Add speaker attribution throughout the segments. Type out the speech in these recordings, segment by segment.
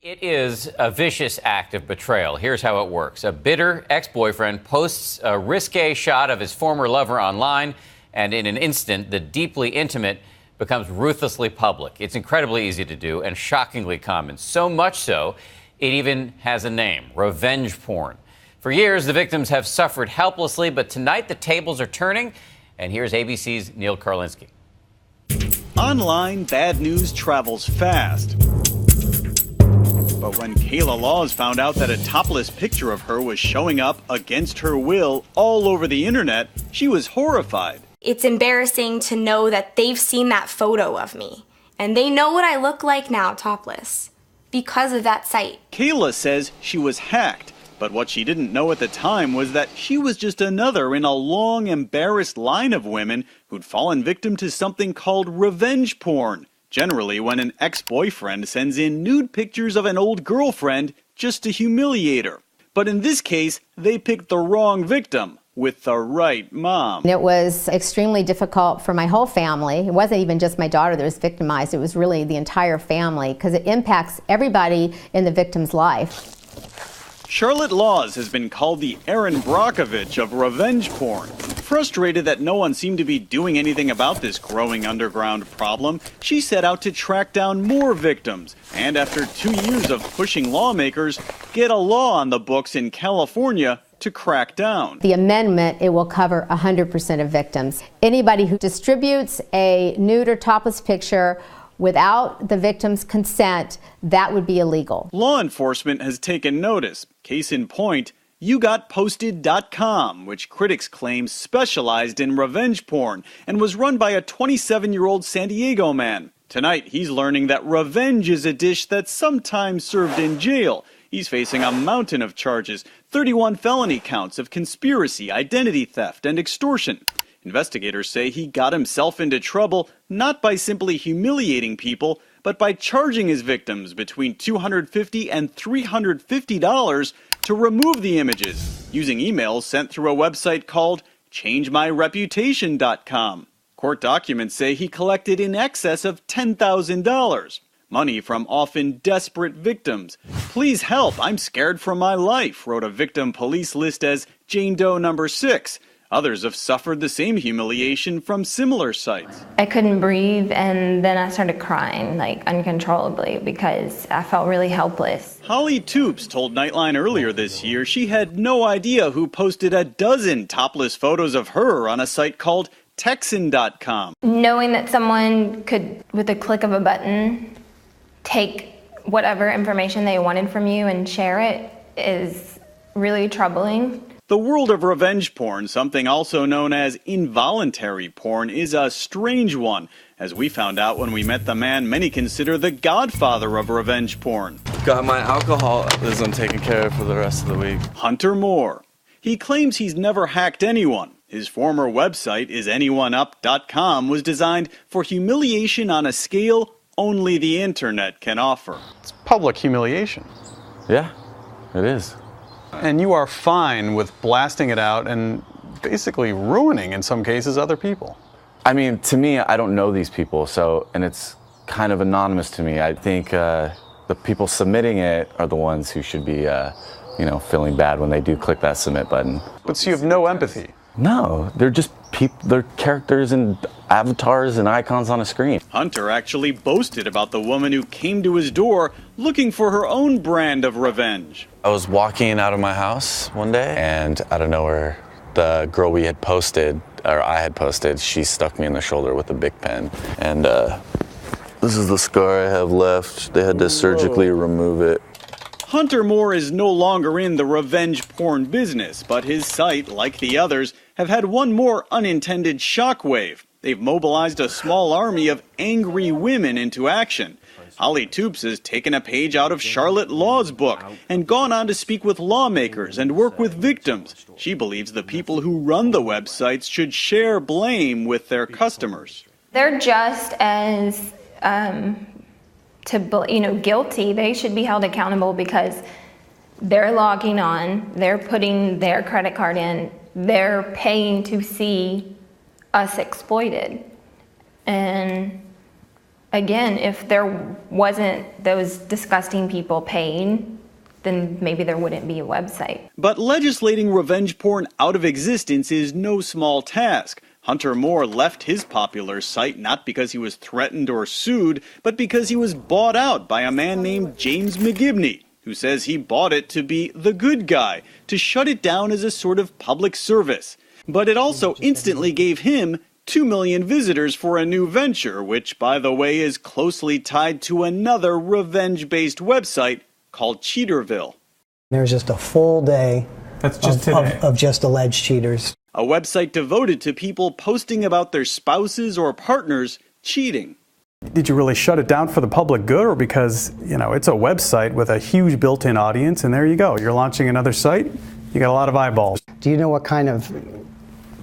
Speaker 1: It is a vicious act of betrayal. Here's how it works. A bitter ex-boyfriend posts a risque shot of his former lover online, and in an instant, the deeply intimate becomes ruthlessly public. It's incredibly easy to do and shockingly common. So much so, it even has a name: revenge porn. For years, the victims have suffered helplessly, but tonight the tables are turning, and here's ABC's Neil Karlinski.
Speaker 2: Online, bad news travels fast. But when Kayla Laws found out that a topless picture of her was showing up against her will all over the internet, she was horrified.
Speaker 3: It's embarrassing to know that they've seen that photo of me, and they know what I look like now topless because of that site.
Speaker 2: Kayla says she was hacked, but what she didn't know at the time was that she was just another in a long, embarrassed line of women who'd fallen victim to something called revenge porn. Generally, when an ex-boyfriend sends in nude pictures of an old girlfriend just to humiliate her. But in this case, they picked the wrong victim with the right mom.
Speaker 4: It was extremely difficult for my whole family. It wasn't even just my daughter that was victimized. It was really the entire family, because it impacts everybody in the victim's life.
Speaker 2: Charlotte Laws has been called the Erin Brockovich of revenge porn. Frustrated that no one seemed to be doing anything about this growing underground problem, she set out to track down more victims, and after 2 years of pushing lawmakers, get a law on the books in California to crack down.
Speaker 4: The amendment, it will cover 100% of victims. Anybody who distributes a nude or topless picture without the victim's consent, that would be illegal.
Speaker 2: Law enforcement has taken notice. Case in point, YouGotPosted.com, which critics claim specialized in revenge porn and was run by a 27-year-old San Diego man. Tonight, he's learning that revenge is a dish that's sometimes served in jail. He's facing a mountain of charges, 31 felony counts of conspiracy, identity theft, and extortion. Investigators say he got himself into trouble not by simply humiliating people, but by charging his victims between $250 and $350 to remove the images, using emails sent through a website called ChangeMyReputation.com. Court documents say he collected in excess of $10,000. Money from often desperate victims. "Please help, I'm scared for my life," wrote a victim police list as Jane Doe number 6. Others have suffered the same humiliation from similar sites.
Speaker 5: I couldn't breathe, and then I started crying like uncontrollably because I felt really helpless.
Speaker 2: Holly Toops told Nightline earlier this year she had no idea who posted a dozen topless photos of her on a site called Texan.com.
Speaker 5: Knowing that someone could, with a click of a button, take whatever information they wanted from you and share it is really troubling.
Speaker 2: The world of revenge porn, something also known as involuntary porn, is a strange one, as we found out when we met the man many consider the godfather of revenge porn.
Speaker 6: Got my alcoholism taken care of for the rest of the week.
Speaker 2: Hunter Moore. He claims he's never hacked anyone. His former website, isanyoneup.com, was designed for humiliation on a scale only the internet can offer.
Speaker 7: It's public humiliation.
Speaker 6: Yeah, it is.
Speaker 7: And you are fine with blasting it out and basically ruining, in some cases, other people.
Speaker 6: I mean, to me, I don't know these people, and it's kind of anonymous to me. I think the people submitting it are the ones who should be, feeling bad when they do click that submit button.
Speaker 7: But so you have no empathy.
Speaker 6: No, they're just people, they're characters and avatars and icons on a screen.
Speaker 2: Hunter actually boasted about the woman who came to his door looking for her own brand of revenge.
Speaker 6: I was walking out of my house one day, and out of nowhere, the girl I had posted, she stuck me in the shoulder with a Bic pen. And this is the scar I have left. They had to surgically remove it.
Speaker 2: Hunter Moore is no longer in the revenge porn business, but his site, like the others, have had one more unintended shockwave. They've mobilized a small army of angry women into action. Holly Toops has taken a page out of Charlotte Law's book and gone on to speak with lawmakers and work with victims. She believes the people who run the websites should share blame with their customers.
Speaker 5: They're just as guilty. They should be held accountable because they're logging on, they're putting their credit card in, they're paying to see us exploited. And Again, if there wasn't those disgusting people paying, then maybe there wouldn't be a website.
Speaker 2: But legislating revenge porn out of existence is no small task. Hunter Moore left his popular site not because he was threatened or sued, but because he was bought out by a man named James McGibney, who says he bought it to be the good guy, to shut it down as a sort of public service. But it also instantly gave him 2 million visitors for a new venture, which, by the way, is closely tied to another revenge-based website called Cheaterville.
Speaker 8: There's just a full day of just alleged cheaters.
Speaker 2: A website devoted to people posting about their spouses or partners cheating.
Speaker 9: Did you really shut it down for the public good, or because, it's a website with a huge built-in audience, and there you go. You're launching another site, you got a lot of eyeballs.
Speaker 8: Do you know what kind of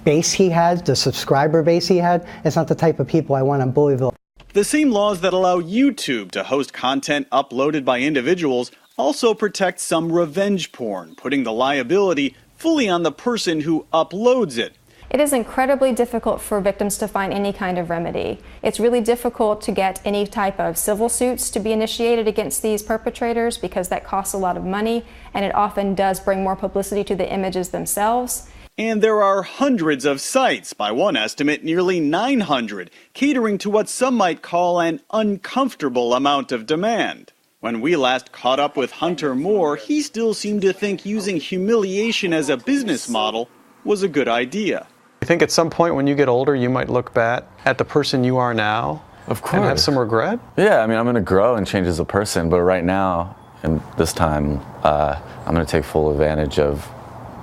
Speaker 8: base he had, the subscriber base he had? It's not the type of people I want in Louisville.
Speaker 2: The same laws that allow YouTube to host content uploaded by individuals also protect some revenge porn, putting the liability fully on the person who uploads it.
Speaker 10: It is incredibly difficult for victims to find any kind of remedy. It's really difficult to get any type of civil suits to be initiated against these perpetrators because that costs a lot of money, and it often does bring more publicity to the images themselves.
Speaker 2: And there are hundreds of sites, by one estimate nearly 900, catering to what some might call an uncomfortable amount of demand. When we last caught up with Hunter Moore, he still seemed to think using humiliation as a business model was a good idea.
Speaker 7: You think at some point when you get older, you might look back at the person you are now?
Speaker 6: Of course.
Speaker 7: And have some regret?
Speaker 6: Yeah, I'm going to grow and change as a person, but right now, and this time, I'm going to take full advantage of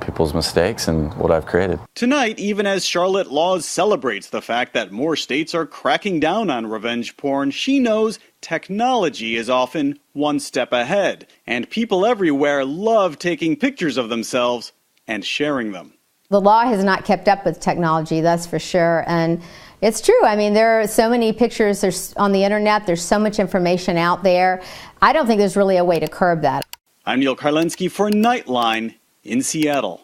Speaker 6: people's mistakes and what I've created.
Speaker 2: Tonight, even as Charlotte Laws celebrates the fact that more states are cracking down on revenge porn, she knows technology is often one step ahead, and people everywhere love taking pictures of themselves and sharing them.
Speaker 4: The law has not kept up with technology, that's for sure. And it's true. I mean, there are so many pictures on the internet. There's so much information out there. I don't think there's really a way to curb that.
Speaker 2: I'm Neil Karlensky for Nightline in Seattle.